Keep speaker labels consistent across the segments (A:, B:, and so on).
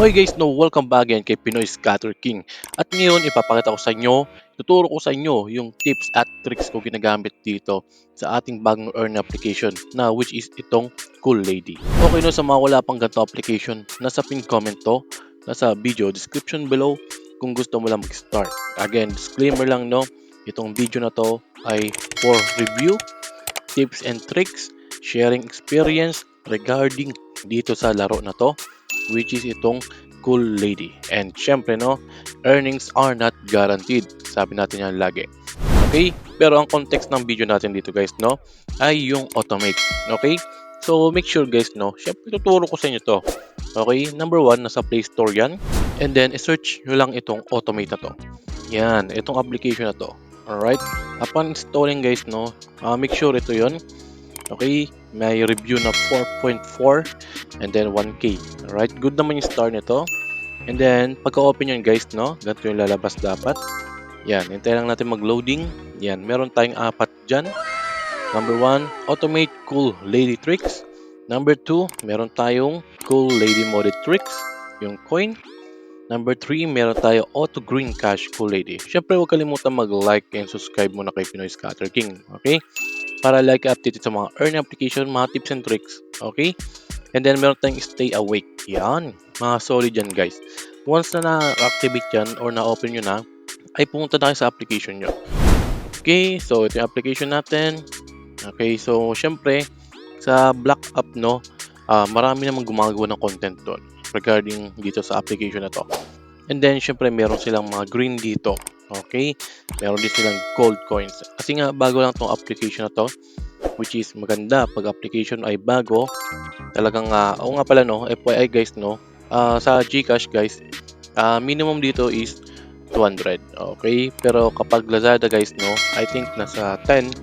A: Okay guys, no, welcome back again kay Pinoy Scatter King. At ngayon, ipapakita ko sa inyo, tuturo ko sa inyo yung tips at tricks ko ginagamit dito sa ating bagong earn application na which is itong Cool Lady. Okay no, sa mga wala pang ganito application, nasa pin comment to, nasa video description below kung gusto mo lang mag-start. Again, disclaimer lang no, itong video na to ay for review, tips and tricks, sharing experience regarding dito sa laro na to which is itong Cool Lady. And syempre no, earnings are not guaranteed. Sabi natin yan lagi. Okay? Pero ang context ng video natin dito guys no, ay yung automate. Okay? So make sure guys no, syempre tuturo ko sa inyo to. Okay? Number 1, nasa Play Store yan. And then, search nyo lang itong automate na to. Yan, itong application na to. Alright? Upon installing guys no, make sure ito yon. Okay, may review na 4.4 and then 1K. Alright, good naman yung star nito. And then, pagka-open yun guys, no? Ganito yung lalabas dapat. Yan, hintay lang natin mag-loading. Yan, meron tayong apat dyan. Number 1, automate cool lady tricks. Number 2, meron tayong cool lady modded tricks, yung coin. Number 3, meron tayo auto green cash cool lady. Syempre, huwag kalimutan mag-like and subscribe muna kay Pinoy Scatter King. Okay? Para like updated sa mga earn application, mga tips and tricks. Okay? And then meron tayong stay awake. Yan. Mga solid yan guys. Once na na-activate yan or na-open nyo na, ay pumunta na kayo sa application nyo. Okay? So, ito yung application natin. Okay? So, syempre, sa Black App, no, marami namang gumagawa ng content doon regarding dito sa application na to. And then, syempre, meron silang mga green dito. Okay? Meron din silang gold coins. Kasi nga, bago lang tong application na to, which is maganda. Pag application ay bago, talagang, oo nga pala, no, FYI guys, no, sa GCash guys, minimum dito is 200. Okay? Pero kapag Lazada guys, no, I think nasa 10,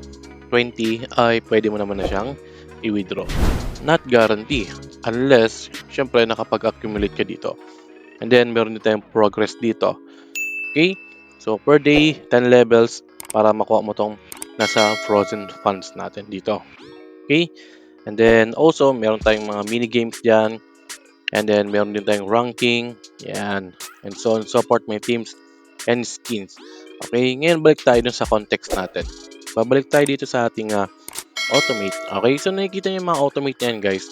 A: 20 ay pwede mo naman na siyang i-withdraw. Not guarantee. Unless, syempre, nakapag-accumulate ka dito. And then, meron din tayong progress dito. Okay? So, per day, 10 levels para makuha mo tong nasa frozen funds natin dito. Okay? And then, also, meron tayong mga mini games dyan. And then, meron din tayong ranking. Yan. And so on, support my teams and skins. Okay? Ngayon, balik tayo dun sa context natin. Babalik tayo dito sa ating automate. Okay? So, nakikita niyo yung mga automate yan, guys.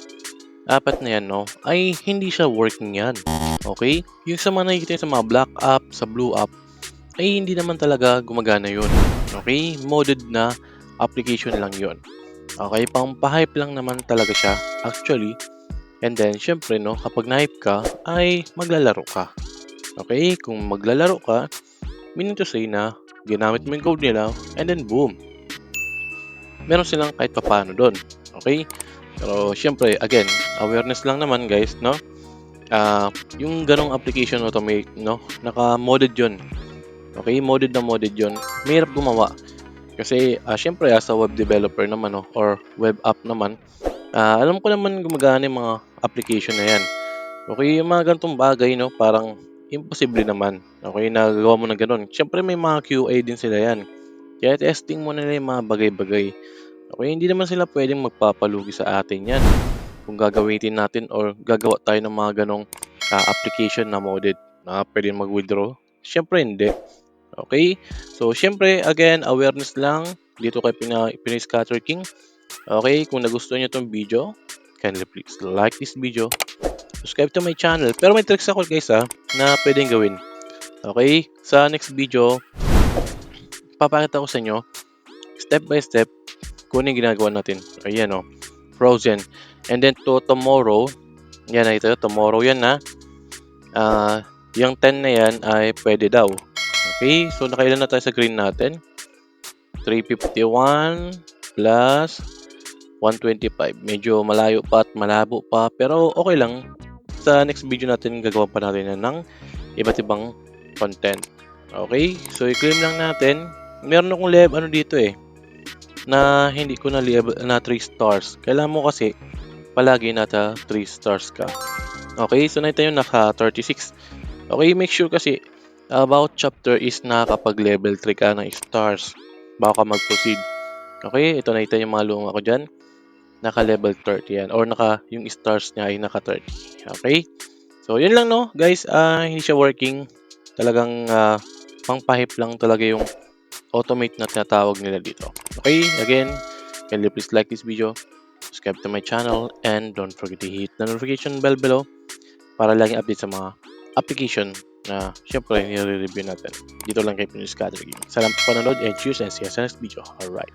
A: Apat na yan, no? Ay, hindi siya working yan. Okay? Yung sa mga nakikita sa mga black app, sa blue app, ay hindi naman talaga gumagana yun. Okay? Modded na application lang yun. Okay? Pampahype lang naman talaga siya, actually. And then, syempre, no, kapag na-hype ka, ay maglalaro ka. Okay? Kung maglalaro ka, meaning to say na ginamit mo yung code nila, and then boom. Meron silang kahit papaano doon. Okay? Pero, syempre, again, awareness lang naman, guys, no? Yung ganong application automate, no? Naka-modded yun. Okay? Modded yun. Mahirap gumawa. Kasi, syempre, as a web developer naman, no? Or web app naman, alam ko naman gumagana yung mga application na yan. Okay? Yung mga ganitong bagay, no? Parang imposible naman. Okay? Nagagawa mo na ganon. Syempre, may mga QA din sila yan. Kaya testing mo nila yung mga bagay-bagay. Okay, hindi naman sila pwedeng magpapalugi sa atin yan. Kung gagawin natin or gagawa tayo ng mga ganong application na modded na pwedeng mag-withdraw. Siyempre hindi. Okay? So, siyempre, again, awareness lang dito kay Pinoy Scatter King. Okay? Kung nagustuhan nyo itong video, kindly please like this video. Subscribe to my channel. Pero may tricks ako guys na pwedeng gawin. Okay? Sa next video, papakita ko sa inyo step by step kung ano yung ginagawa natin. Ayan o. Frozen. And then to tomorrow, yan na ito. Tomorrow yan na. Yung 10 na yan ay pwede daw. Okay. So nakailan na tayo sa green natin. 351 plus 125. Medyo malayo pa at malabo pa. Pero okay lang. Sa next video natin, gagawa pa natin yan ng iba't ibang content. Okay. So i-claim lang natin. Meron akong ano dito na hindi ko na 3 stars. Kailangan mo kasi palagi nata 3 stars ka. Okay, so nakita nyo naka 36. Okay, make sure kasi about chapter is nakakapag-level 3 ka ng stars bago ka mag-proceed. Okay, ito nakita nyo mga luma ko dyan. Naka-level 30 yan. Or yung stars niya ay naka 30. Okay, So, yun lang, no, guys. Hindi siya working. Talagang pangpahip lang talaga yung automate na tinatawag nila dito. Okay, again, can you please like this video, subscribe to my channel, and don't forget to hit the notification bell below para laging update sa mga application na syempre nire-review natin. Dito lang kay Pinoy Scatter Gaming. Salamat po panonood and cheers and see you sa next video. Alright.